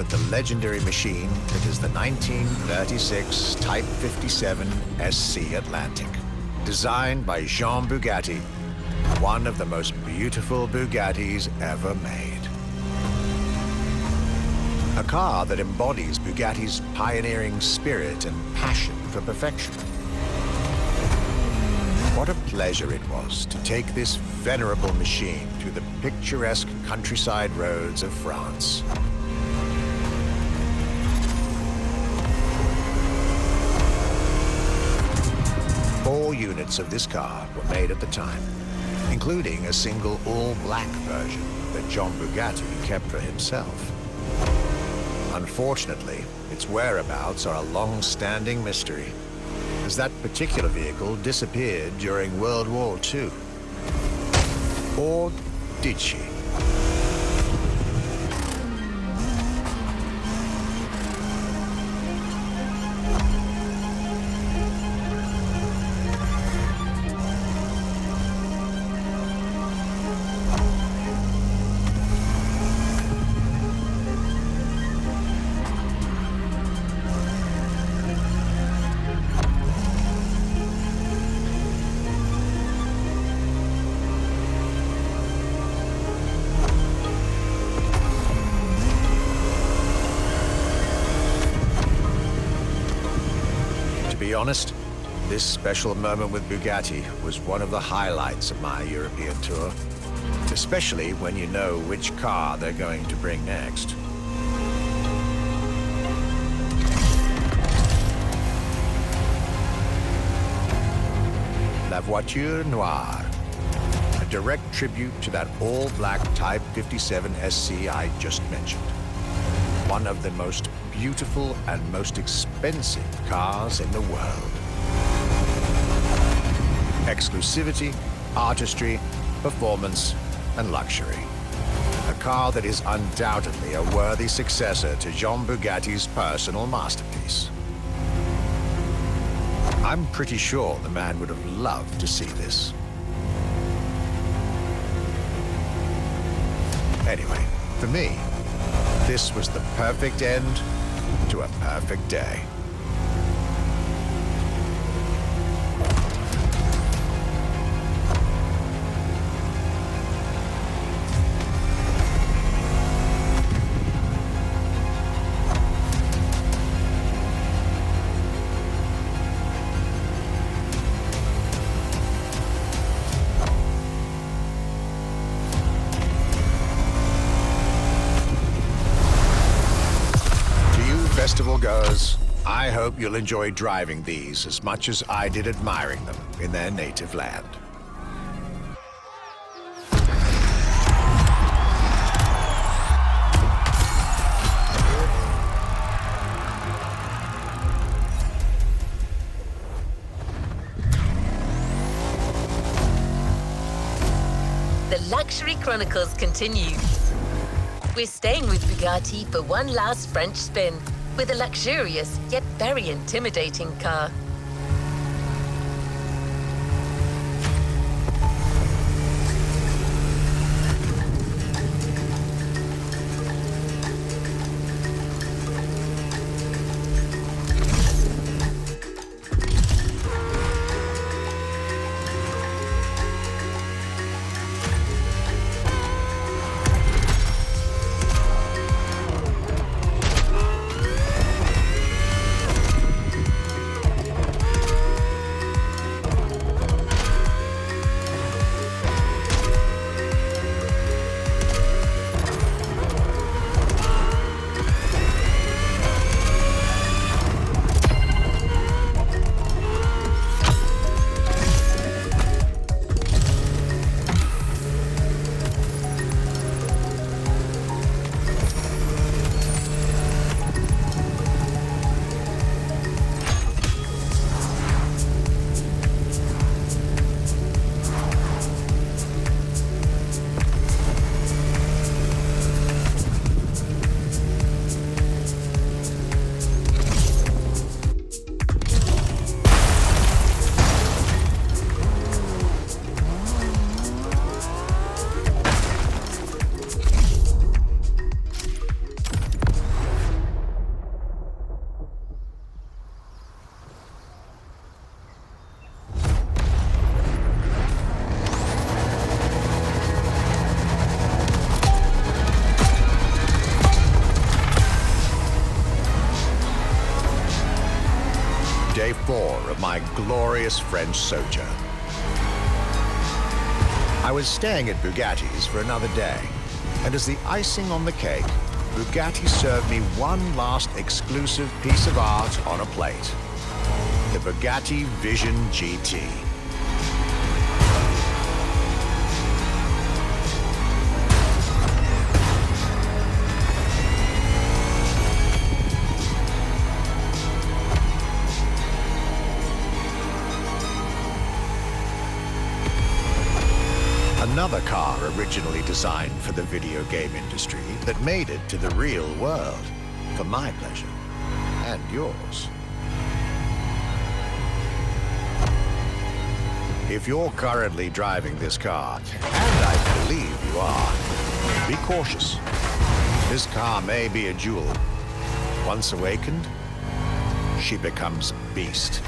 with the legendary machine that is the 1936 Type 57 SC Atlantic, designed by Jean Bugatti, one of the most beautiful Bugattis ever made. A car that embodies Bugatti's pioneering spirit and passion for perfection. What a pleasure it was to take this venerable machine through the picturesque countryside roads of France. All units of this car were made at the time, including a single all-black version that Jean Bugatti kept for himself. Unfortunately, its whereabouts are a long-standing mystery, as that particular vehicle disappeared during World War II. Or did she? To be honest, this special moment with Bugatti was one of the highlights of my European tour, especially when you know which car they're going to bring next. La Voiture Noire, a direct tribute to that all-black Type 57 SC I just mentioned. One of the most beautiful and most expensive cars in the world. Exclusivity, artistry, performance, and luxury. A car that is undoubtedly a worthy successor to Jean Bugatti's personal masterpiece. I'm pretty sure the man would have loved to see this. Anyway, for me, this was the perfect end to a perfect day. Festival goers, I hope you'll enjoy driving these as much as I did admiring them in their native land. The Luxury Chronicles continue. We're staying with Bugatti for one last French spin, with a luxurious yet very intimidating car. 4 of my glorious French sojourn. I was staying at Bugatti's for another day, and as the icing on the cake, Bugatti served me one last exclusive piece of art on a plate. The Bugatti Vision GT. Another car originally designed for the video game industry that made it to the real world, for my pleasure and yours. If you're currently driving this car, and I believe you are, be cautious. This car may be a jewel. Once awakened, she becomes a beast.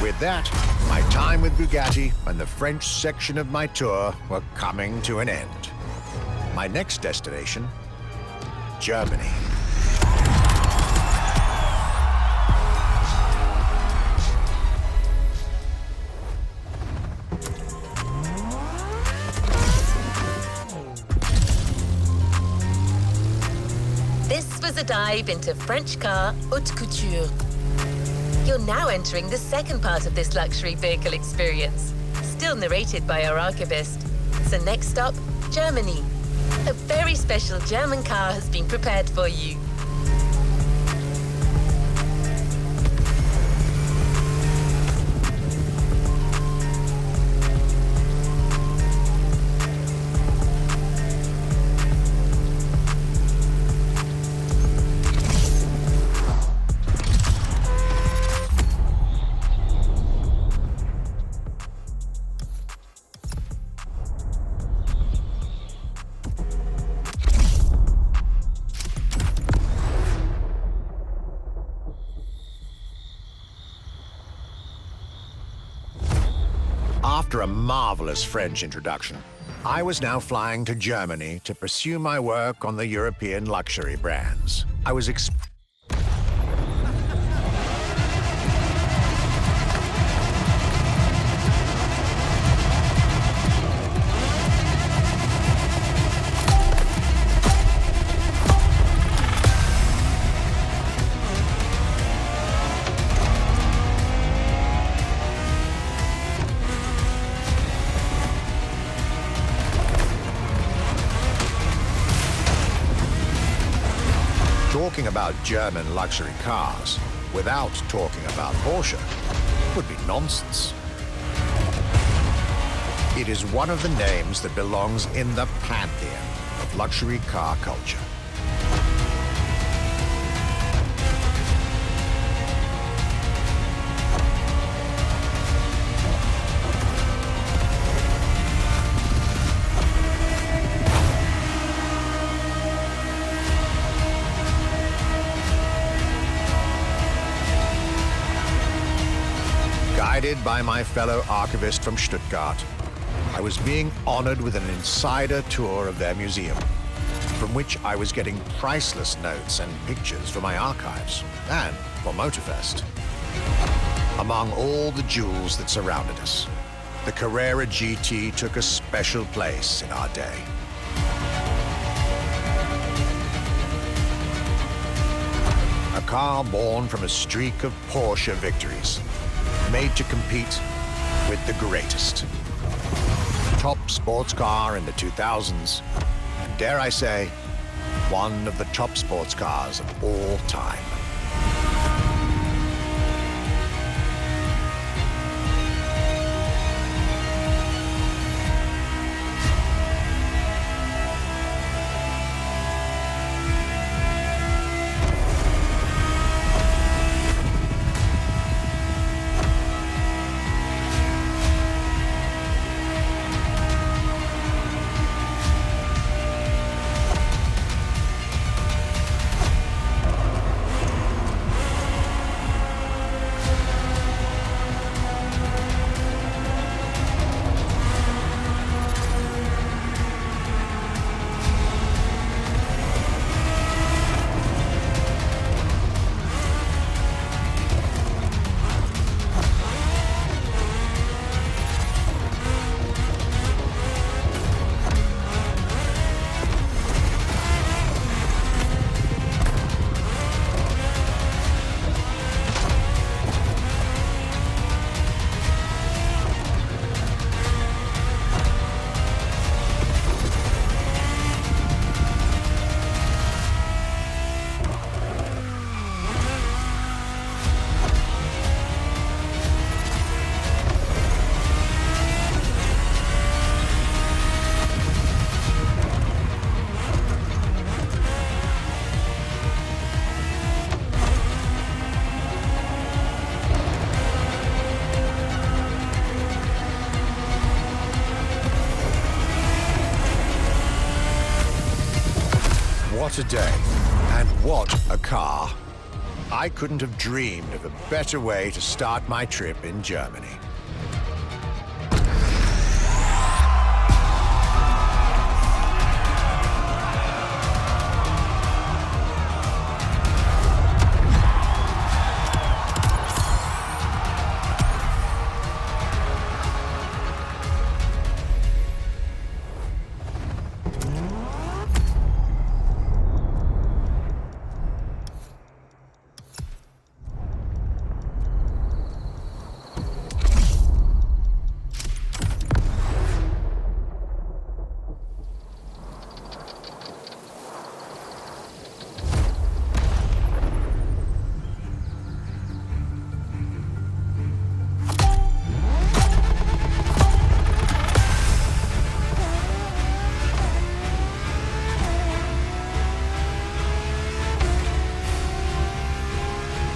With that, my time with Bugatti and the French section of my tour were coming to an end. My next destination, Germany. This was a dive into French car haute couture. You're now entering the second part of this luxury vehicle experience, still narrated by our archivist. So next stop, Germany. A very special German car has been prepared for you. After a marvelous French introduction, I was now flying to Germany to pursue my work on the European luxury brands. I was talking about German luxury cars without talking about Porsche would be nonsense. It is one of the names that belongs in the pantheon of luxury car culture. Guided by my fellow archivist from Stuttgart, I was being honored with an insider tour of their museum, from which I was getting priceless notes and pictures for my archives and for MOTORFEST. Among all the jewels that surrounded us, the Carrera GT took a special place in our day. A car born from a streak of Porsche victories, made to compete with the greatest. Top sports car in the 2000s, and dare I say, one of the top sports cars of all time. What a day, and what a car. I couldn't have dreamed of a better way to start my trip in Germany.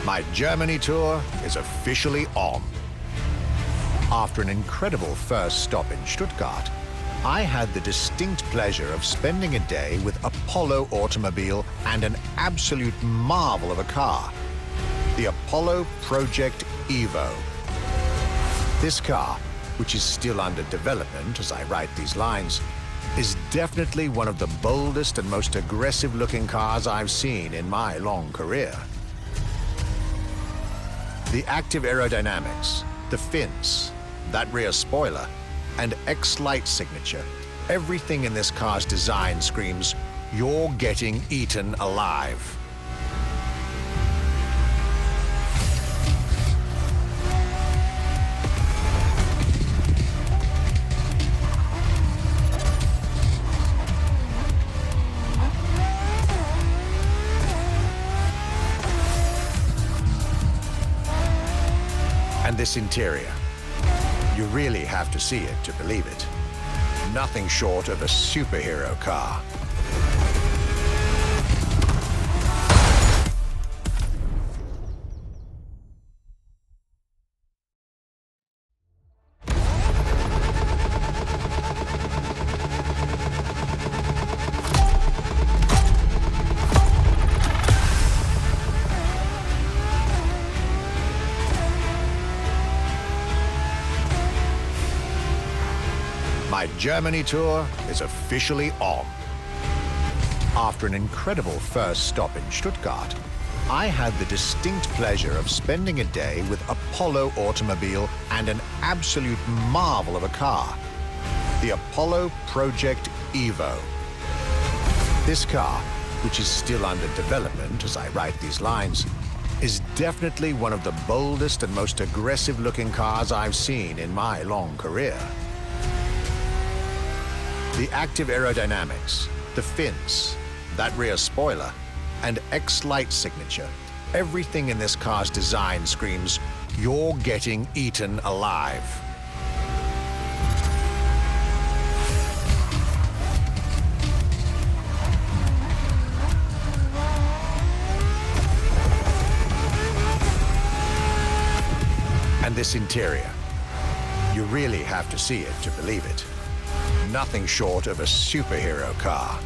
My Germany tour is officially on. After an incredible first stop in Stuttgart, I had the distinct pleasure of spending a day with Apollo Automobile and an absolute marvel of a car, the Apollo Project Evo. This car which is still under development as I write these lines, is definitely one of the boldest and most aggressive-looking cars I've seen in my long career. The active aerodynamics, the fins, that rear spoiler, and X-Light signature, everything in this car's design screams, "You're getting eaten alive." And this interior, you really have to see it to believe it. Nothing short of a superhero car. My Germany tour is officially on. After an incredible first stop in Stuttgart, I had the distinct pleasure of spending a day with Apollo Automobile and an absolute marvel of a car, the Apollo Project Evo. This car, which is still under development as I write these lines, is definitely one of the boldest and most aggressive-looking cars I've seen in my long career. The active aerodynamics, the fins, that rear spoiler, and X-Light signature, everything in this car's design screams, "You're getting eaten alive." And this interior, you really have to see it to believe it. Nothing short of a superhero car.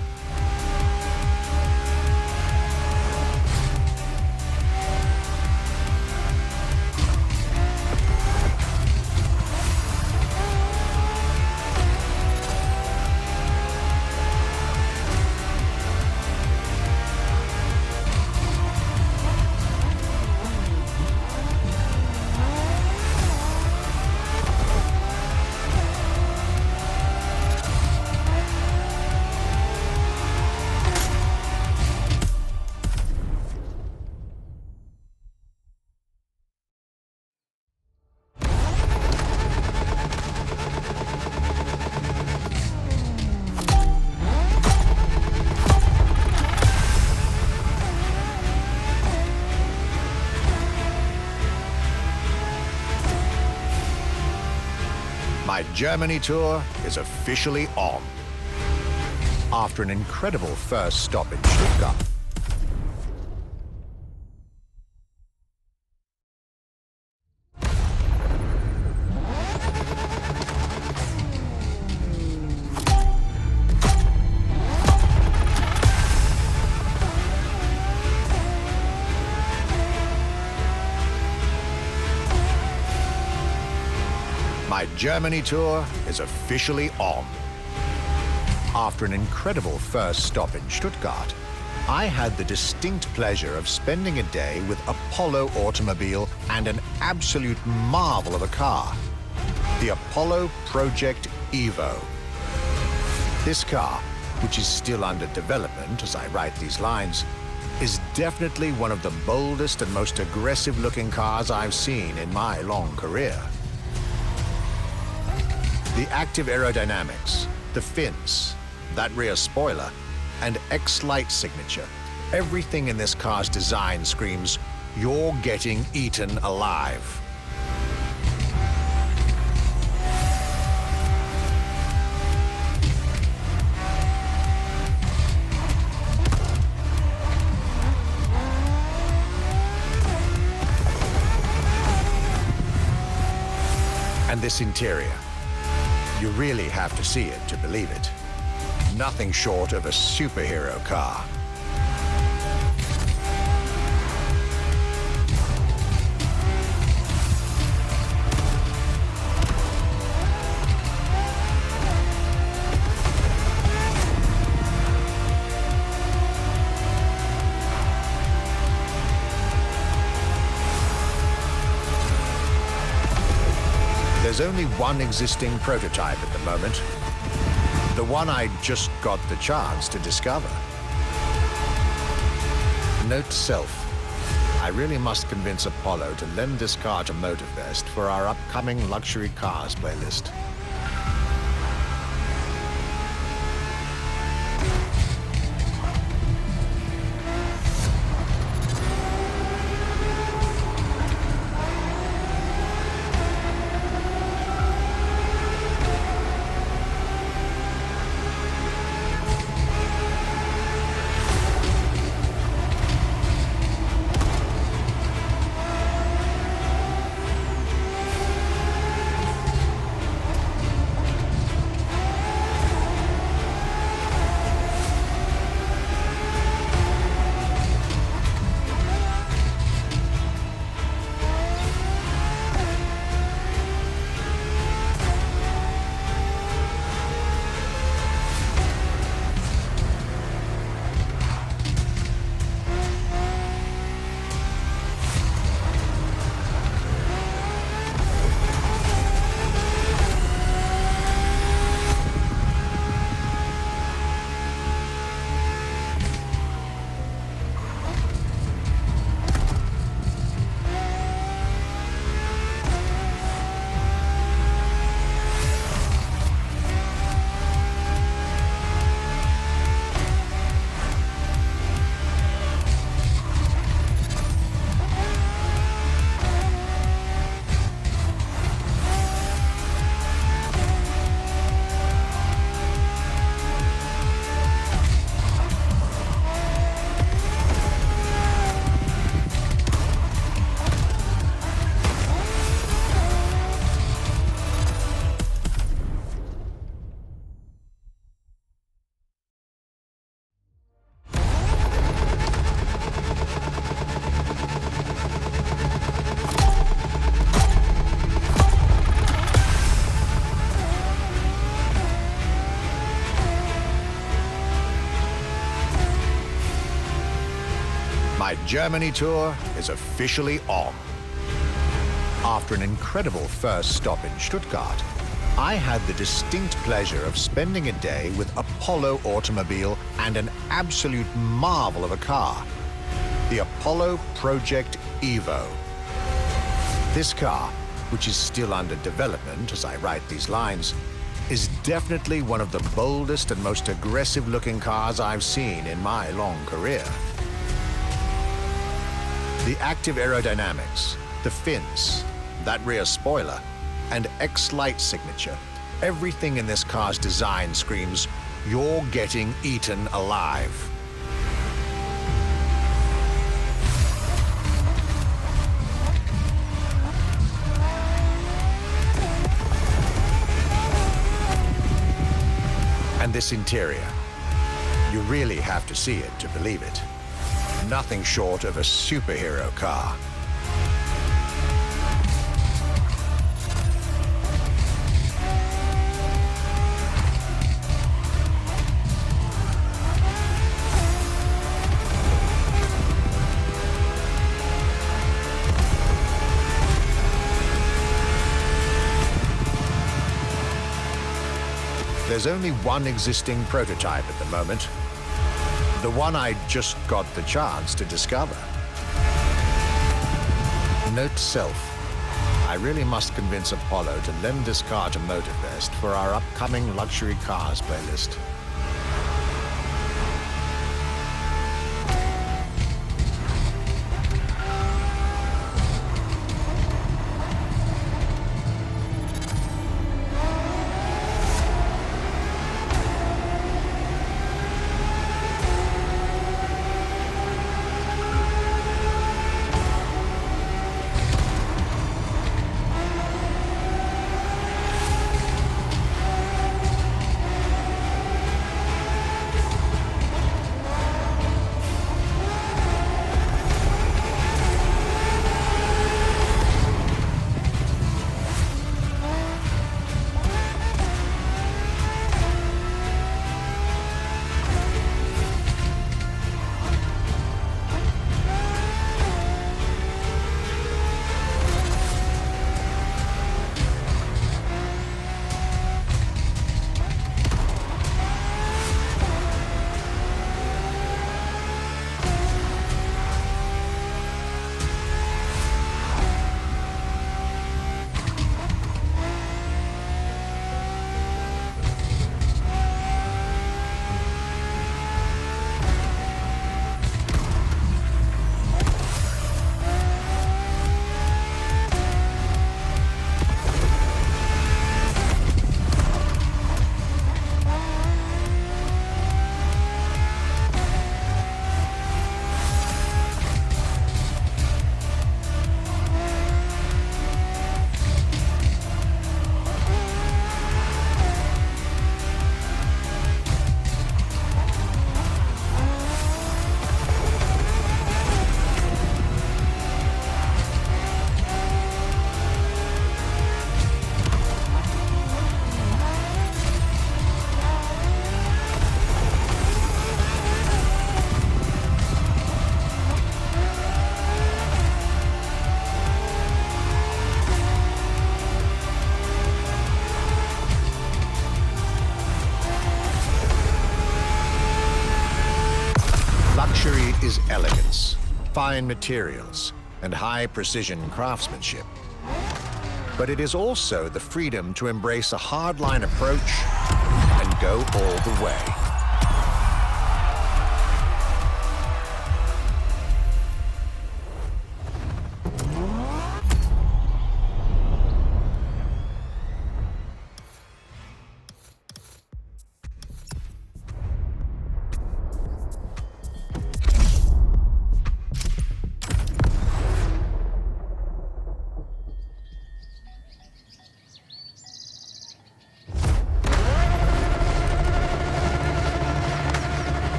My Germany tour is officially on. After an incredible first stop in Stuttgart, my Germany tour is officially on. After an incredible first stop in Stuttgart, I had the distinct pleasure of spending a day with Apollo Automobile and an absolute marvel of a car, the Apollo Project Evo. This car, which is still under development as I write these lines, is definitely one of the boldest and most aggressive-looking cars I've seen in my long career. The active aerodynamics, the fins, that rear spoiler, and X-Light signature, everything in this car's design screams, "You're getting eaten alive." And this interior, you really have to see it to believe it. Nothing short of a superhero car. There's only one existing prototype at the moment. The one I just got the chance to discover. Note to self. I really must convince Apollo to lend this car to MOTORFEST for our upcoming luxury cars playlist. My Germany tour is officially on. After an incredible first stop in Stuttgart, I had the distinct pleasure of spending a day with Apollo Automobile and an absolute marvel of a car, the Apollo Project Evo. This car, which is still under development as I write these lines, is definitely one of the boldest and most aggressive-looking cars I've seen in my long career. The active aerodynamics, the fins, that rear spoiler, and X-Light signature, everything in this car's design screams, you're getting eaten alive. And this interior, you really have to see it to believe it. Nothing short of a superhero car. There's only one existing prototype at the moment. The one I just got the chance to discover. Note to self. I really must convince Apollo to lend this car to MOTORFEST for our upcoming luxury cars playlist. fine materials and high-precision craftsmanship. But it is also the freedom to embrace a hardline approach and go all the way.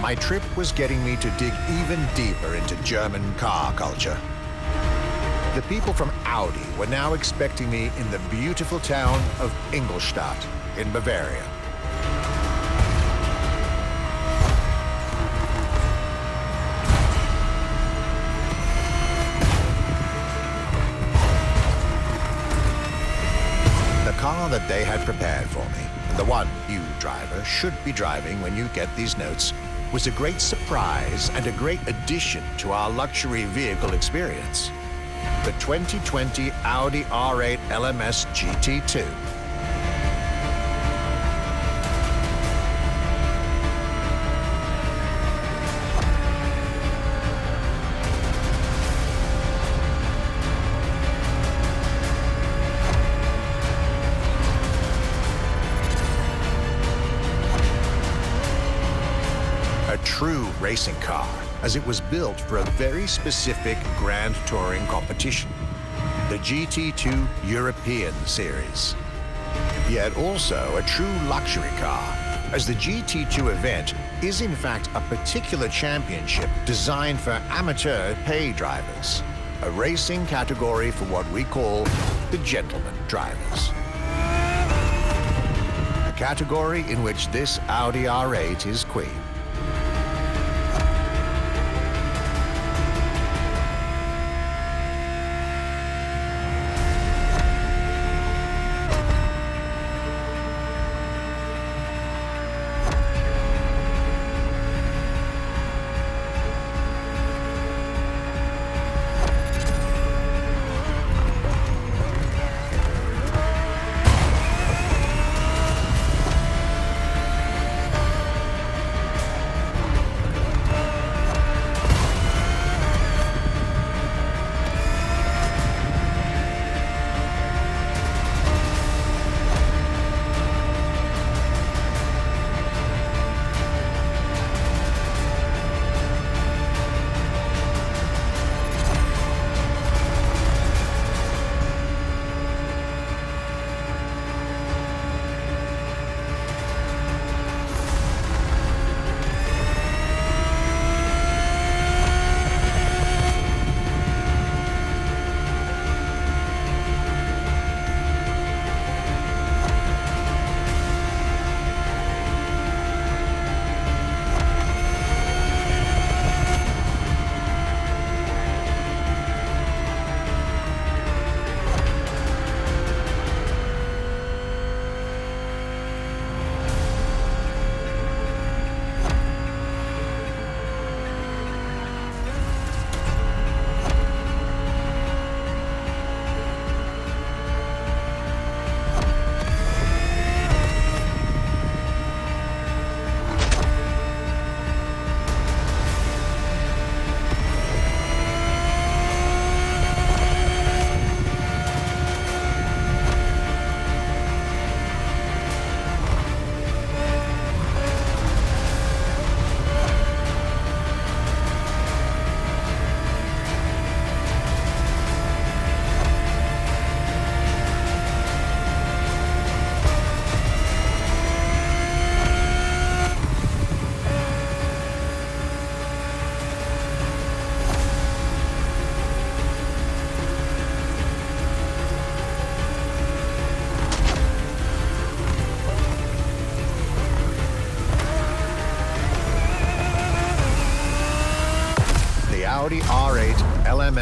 My trip was getting me to dig even deeper into German car culture. The people from Audi were now expecting me in the beautiful town of Ingolstadt in Bavaria. The car that they had prepared for me, and the one you driver should be driving when you get these notes, was a great surprise and a great addition to our luxury vehicle experience. The 2020 Audi R8 LMS GT2. A true racing car, as it was built for a very specific Grand Touring competition, the GT2 European Series. Yet also a true luxury car, as the GT2 event is in fact a particular championship designed for amateur pay drivers, a racing category for what we call the gentleman drivers. A category in which this Audi R8 is queen.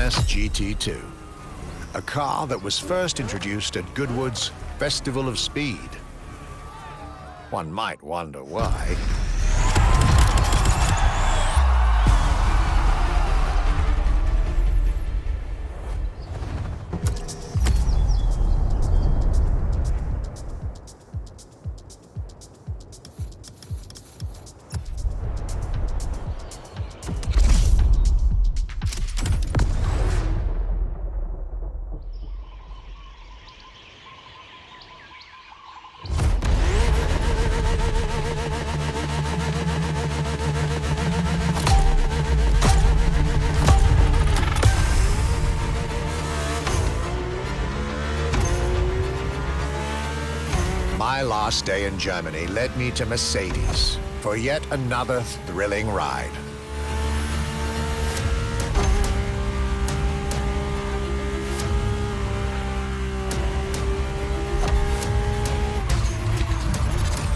MS GT2, a car that was first introduced at Goodwood's Festival of Speed. One might wonder why. My last day in Germany led me to Mercedes for yet another thrilling ride.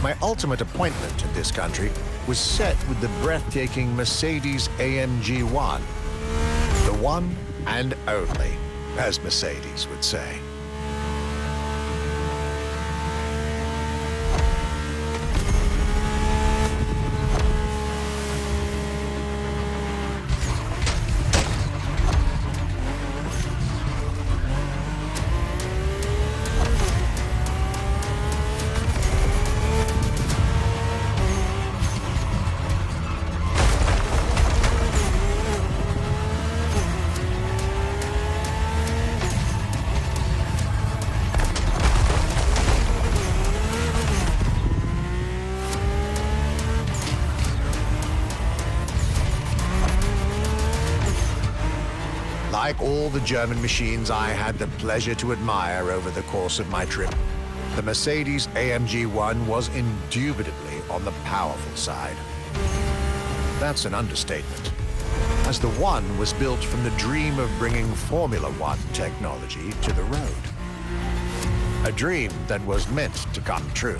My ultimate appointment in this country was set with the breathtaking Mercedes AMG 1. The one and only, as Mercedes would say. Like all the German machines I had the pleasure to admire over the course of my trip, the Mercedes AMG 1 was indubitably on the powerful side. That's an understatement, as the One was built from the dream of bringing Formula One technology to the road. A dream that was meant to come true.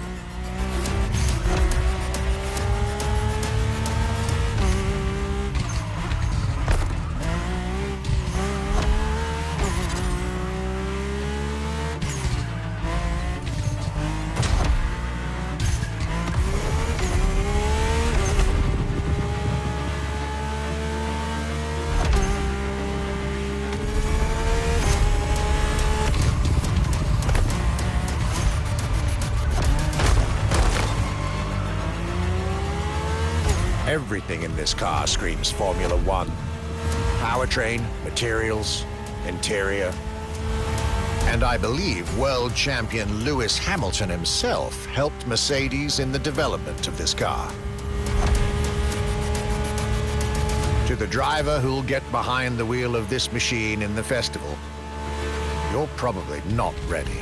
Everything in this car screams Formula One. Powertrain, materials, interior. And I believe world champion Lewis Hamilton himself helped Mercedes in the development of this car. To the driver who'll get behind the wheel of this machine in the festival, you're probably not ready.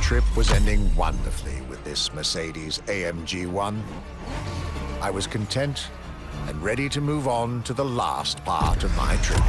Trip was ending wonderfully with this Mercedes AMG 1. I was content and ready to move on to the last part of my trip.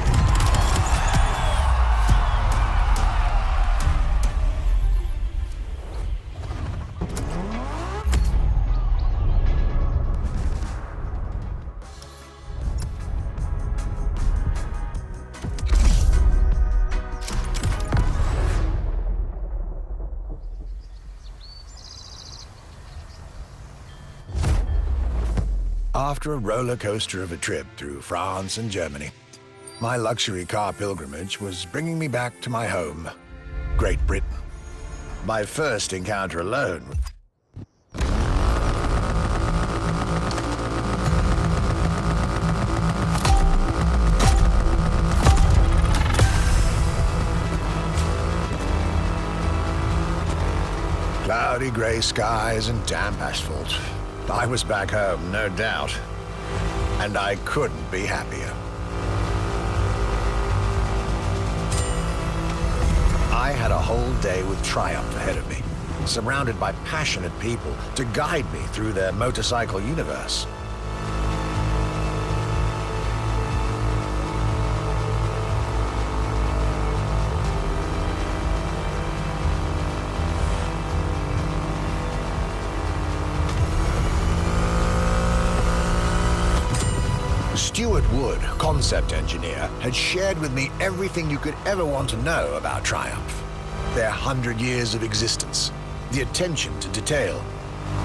After a roller coaster of a trip through France and Germany, my luxury car pilgrimage was bringing me back to my home, Great Britain. My first encounter alone Cloudy grey skies and damp asphalt. I was back home, no doubt. And I couldn't be happier. I had a whole day with Triumph ahead of me, surrounded by passionate people to guide me through their motorcycle universe. Stuart Wood, concept engineer, had shared with me everything you could ever want to know about Triumph. Their 100 years of existence, the attention to detail,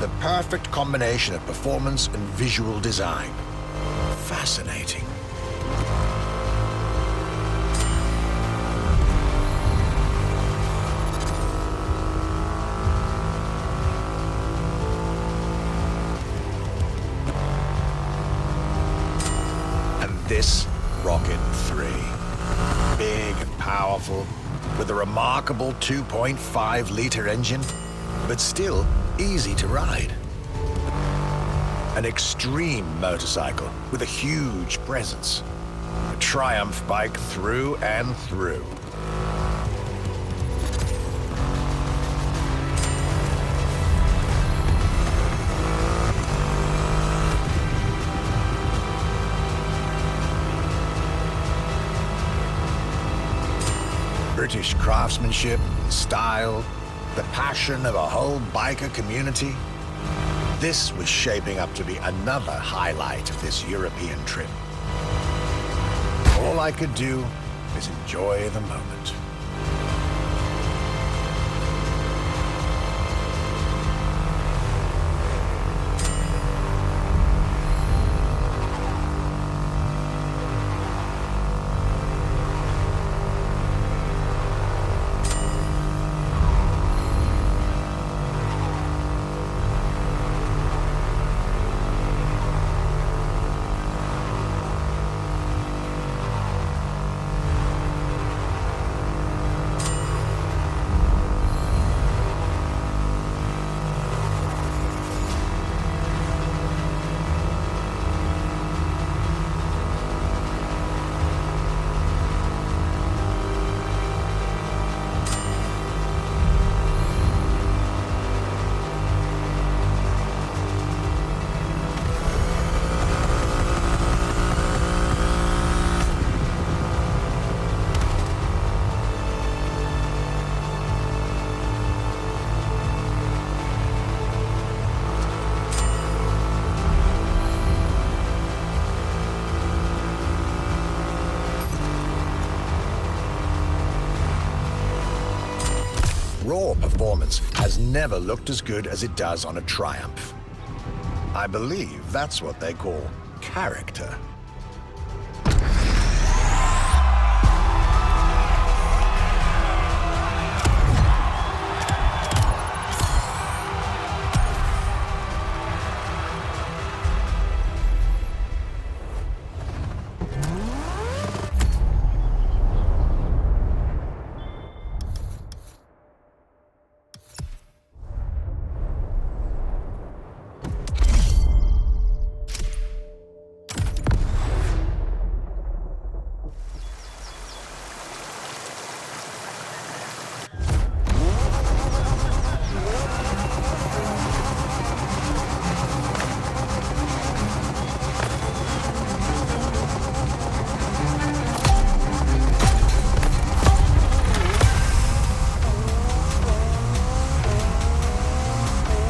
the perfect combination of performance and visual design. Fascinating. This Rocket 3. Big and powerful, with a remarkable 2.5-liter engine, but still easy to ride. An extreme motorcycle with a huge presence. A Triumph bike through and through. British craftsmanship, style, the passion of a whole biker community. This was shaping up to be another highlight of this European trip. All I could do is enjoy the moment. Raw performance has never looked as good as it does on a Triumph. I believe that's what they call character.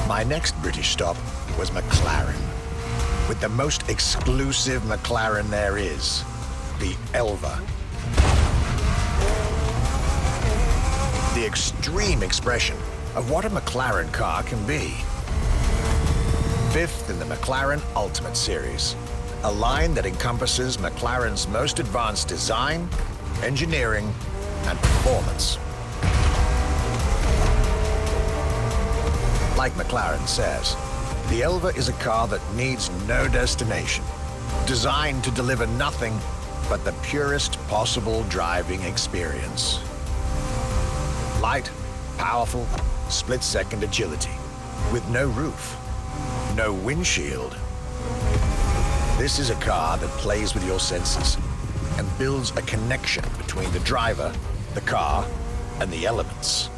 My next British stop was McLaren, with the most exclusive McLaren there is, the Elva. The extreme expression of what a McLaren car can be. Fifth in the McLaren Ultimate Series, a line that encompasses McLaren's most advanced design, engineering, and performance. Like McLaren says, the Elva is a car that needs no destination, designed to deliver nothing but the purest possible driving experience. Light, powerful, split-second agility, with no roof, no windshield. This is a car that plays with your senses and builds a connection between the driver, the car, and the elements.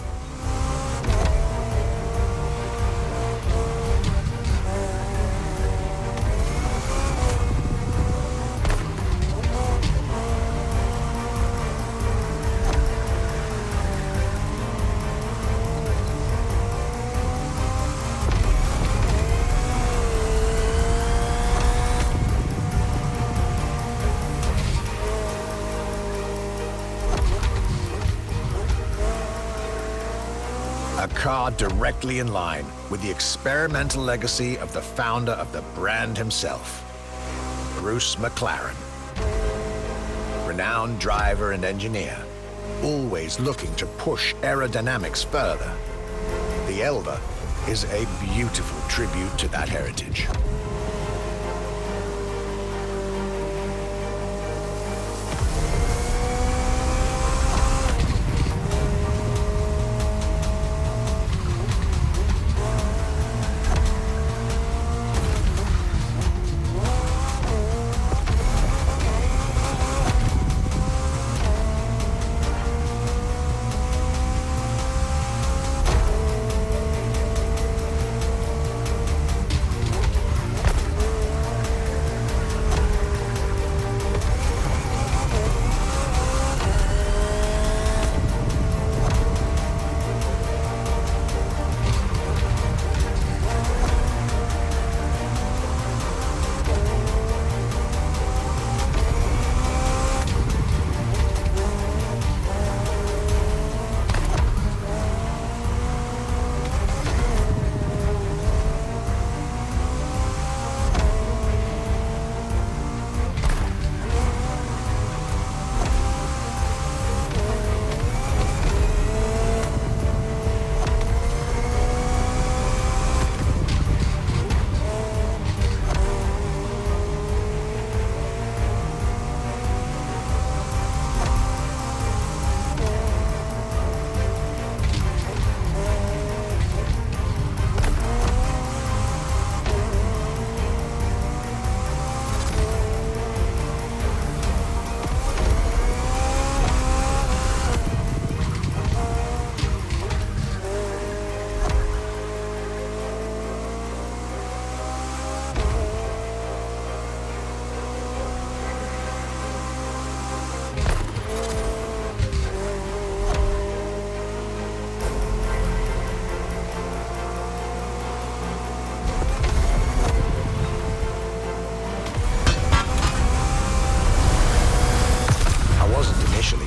A car directly in line with the experimental legacy of the founder of the brand himself, Bruce McLaren. Renowned driver and engineer, always looking to push aerodynamics further. The Elva is a beautiful tribute to that heritage.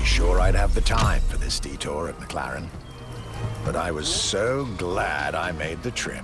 Sure I'd have the time for this detour at McLaren, but I was so glad I made the trip.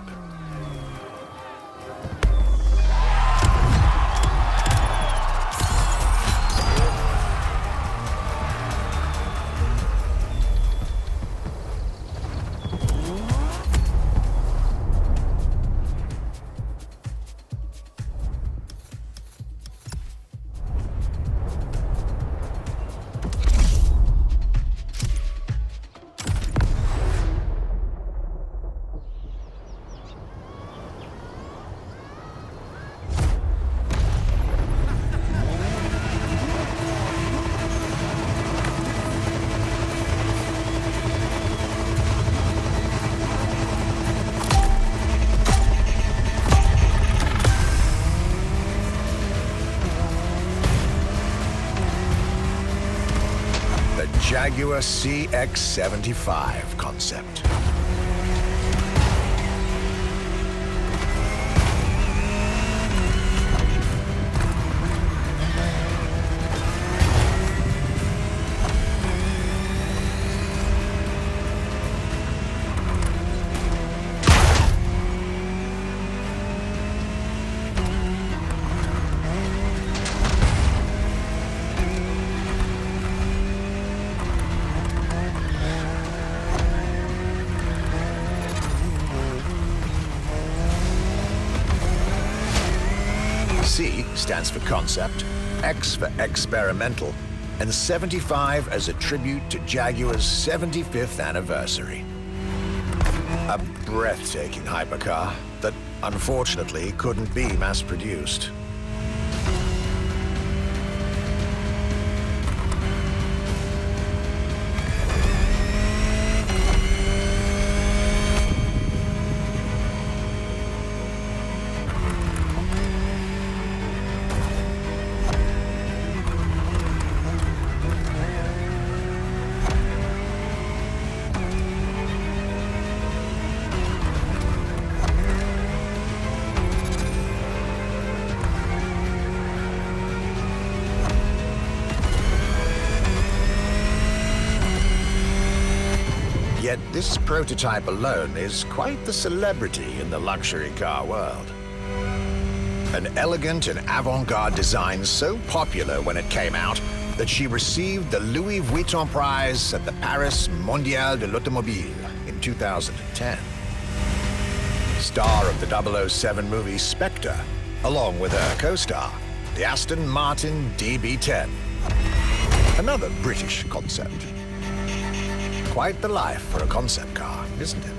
Jaguar CX-75 concept. C stands for concept, X for experimental, and 75 as a tribute to Jaguar's 75th anniversary. A breathtaking hypercar that unfortunately couldn't be mass-produced. Yet this prototype alone is quite the celebrity in the luxury car world. An elegant and avant-garde design so popular when it came out that she received the Louis Vuitton prize at the Paris Mondial de l'Automobile in 2010. Star of the 007 movie Spectre, along with her co-star, the Aston Martin DB10. Another British concept. Quite the life for a concept car, isn't it?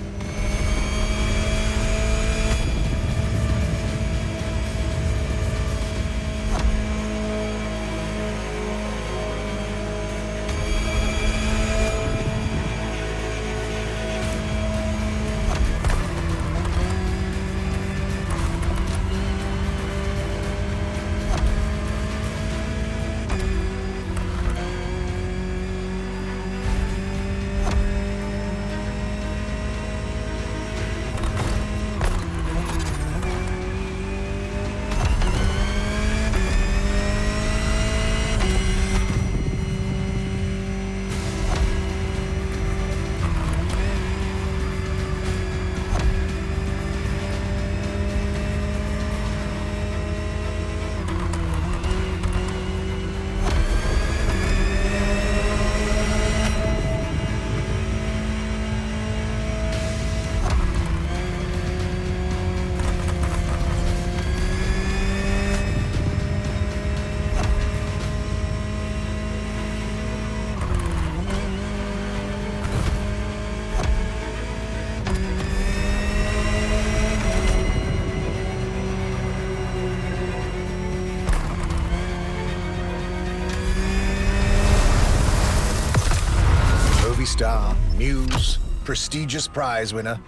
Star, Muse, prestigious prize winner.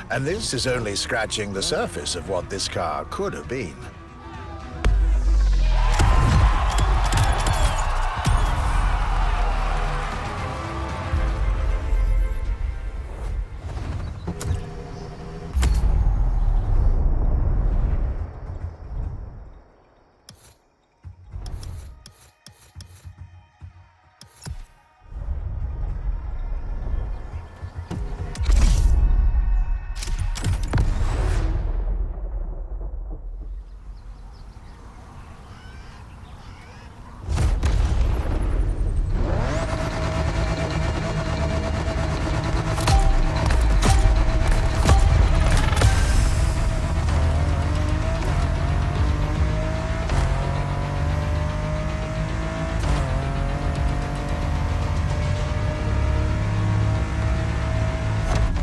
And this is only scratching the surface of what this car could have been.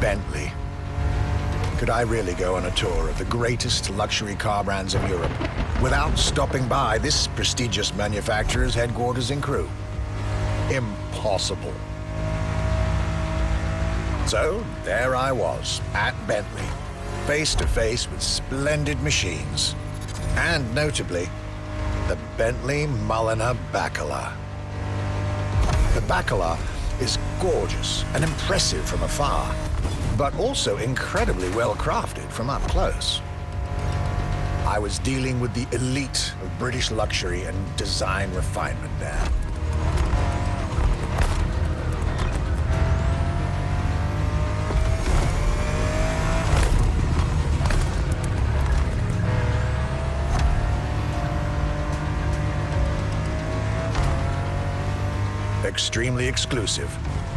Bentley. Could I really go on a tour of the greatest luxury car brands in Europe without stopping by this prestigious manufacturer's headquarters in Crewe? Impossible. So there I was, at Bentley, face to face with splendid machines, and notably, the Bentley Mulliner Bacala. The Bacala is gorgeous and impressive from afar, but also incredibly well crafted from up close. I was dealing with the elite of British luxury and design refinement there. Extremely exclusive.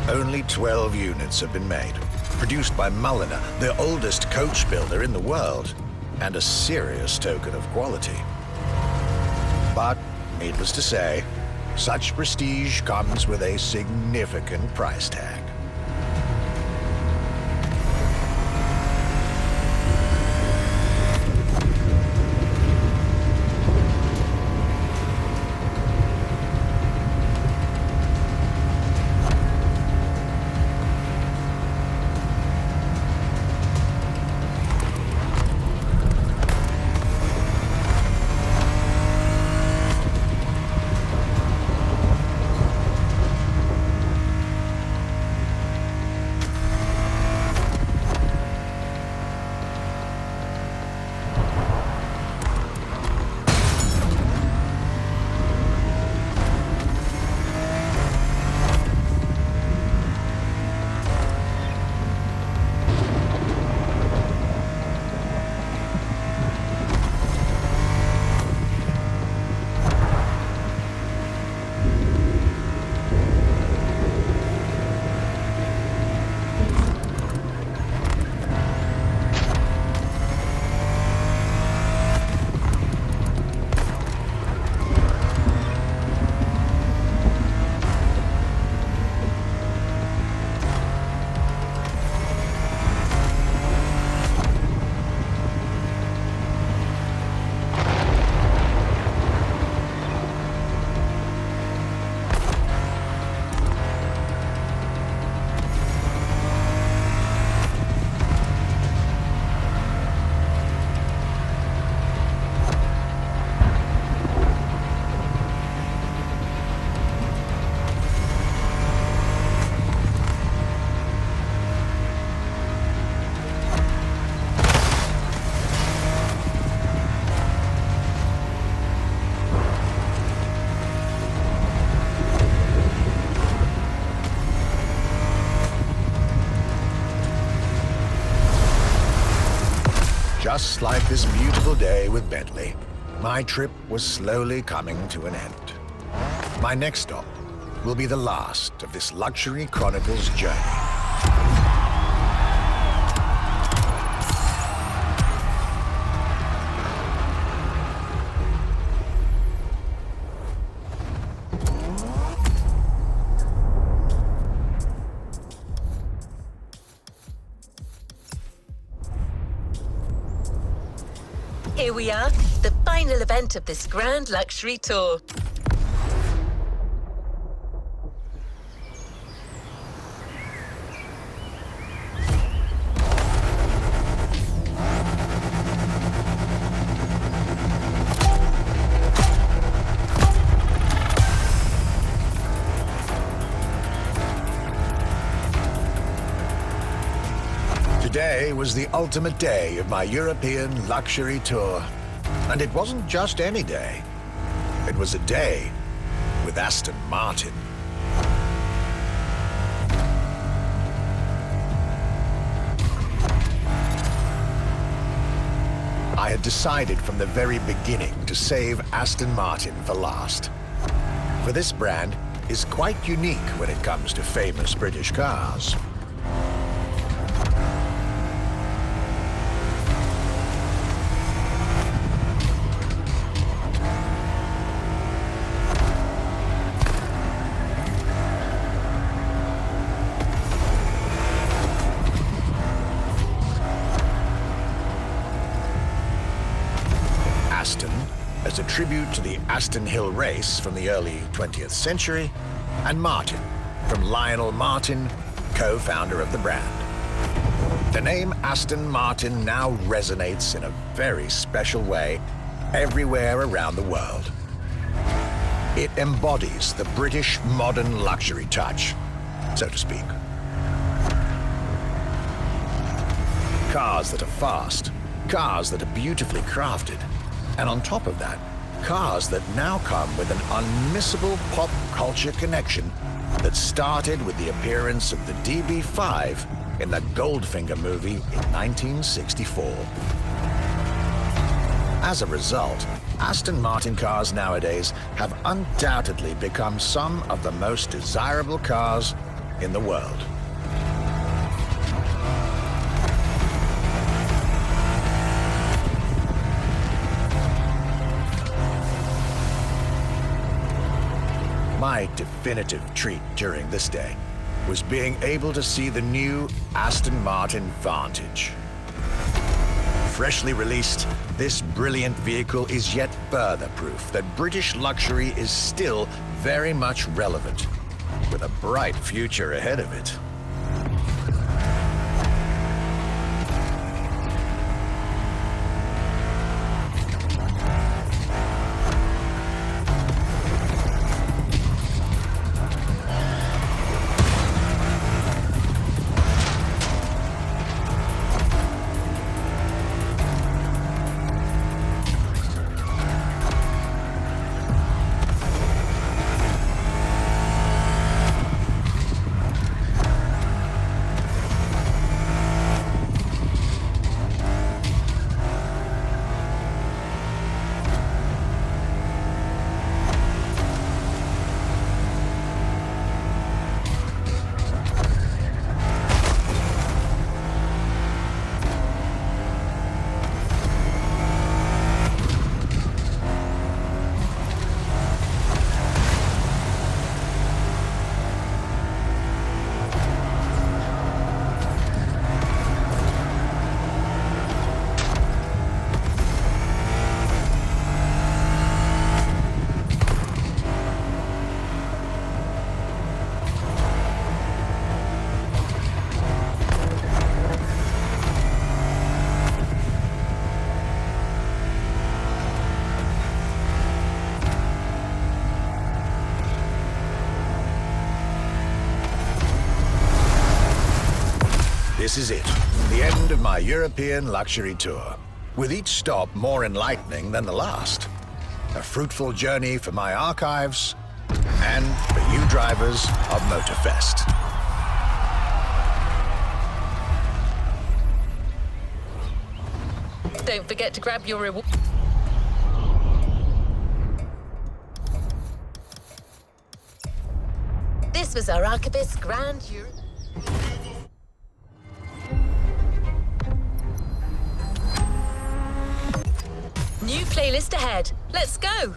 Only 12 units have been made. Produced by Mulliner, the oldest coach builder in the world, and a serious token of quality. But, needless to say, such prestige comes with a significant price tag. just like this beautiful day with Bentley, my trip was slowly coming to an end. My next stop will be the last of this Luxury Chronicles journey. Here we are, the final event of this grand luxury tour. Today was the ultimate day of my European luxury tour. And it wasn't just any day. It was a day with Aston Martin. I had decided from the very beginning to save Aston Martin for last. For this brand is quite unique when it comes to famous British cars. Aston, as a tribute to the Aston Hill race from the early 20th century, and Martin, from Lionel Martin, co-founder of the brand. The name Aston Martin now resonates in a very special way everywhere around the world. It embodies the British modern luxury touch, so to speak. Cars that are fast, cars that are beautifully crafted, and on top of that, cars that now come with an unmissable pop culture connection that started with the appearance of the DB5 in the Goldfinger movie in 1964. As a result, Aston Martin cars nowadays have undoubtedly become some of the most desirable cars in the world. My definitive treat during this day was being able to see the new Aston Martin Vantage. Freshly released, this brilliant vehicle is yet further proof that British luxury is still very much relevant, with a bright future ahead of it. This is it, the end of my European luxury tour, with each stop more enlightening than the last. A fruitful journey for my archives and for you drivers of MOTORFEST. Don't forget to grab your reward. This was our Archivist Grand Europe. New playlist ahead. Let's go!